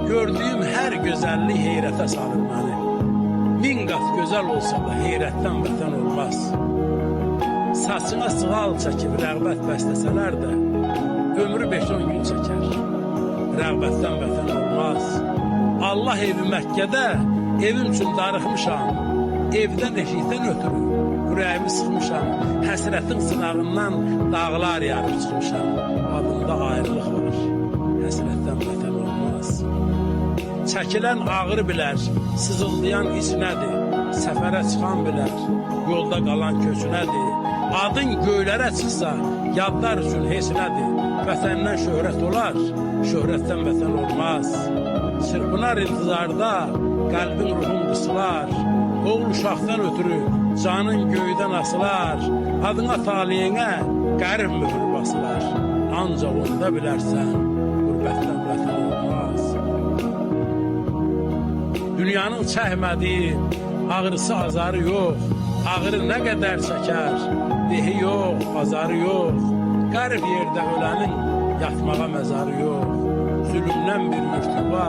Gördüyüm hər gözəllik heyrətə salır məni. Min qat gözəl olsa da heyrətdən vətən olmaz. Saçına sığal çəkib rəğbət bəstəsələr də ömrü 5-10 gün çəkər. Rəğbətdən vətən olmaz. Allah evi Məkkədə, evim üçün darıxmışam. Evdən eşikdən ötürü ürəyimi sıxmışam. Həsrətin sınağından dağlar yarıb çıxmışam. Adımda ayrılıq var, həsrətdən vətən olmaz. Çəkilən ağır bilər, sızıldayan içinədir. Səfərə çıxan bilər, yolda qalan köçünədir. Adın göylərə çıxsa, yadlar üçün heç nədir. Vətəndən şöhrət olar, şöhrətdən vətən olmaz. Çırpınar intizarda, qəlbin ruhun qısılar. Oğul uşaqdan ötürü canın göydən asılar. Adına taliyinə qərib mühür basılar. Ancaq onda bilərsən, qürbətdən vətən olmaz. Dünyanın çəkmədiyi, ağrısı azarı yox. Ağrı nə qədər çəkər, dehi yox, bazarı yox. Qərib yerdə ölənin yatmağa məzarı yox. Zülümdən bir mürtüba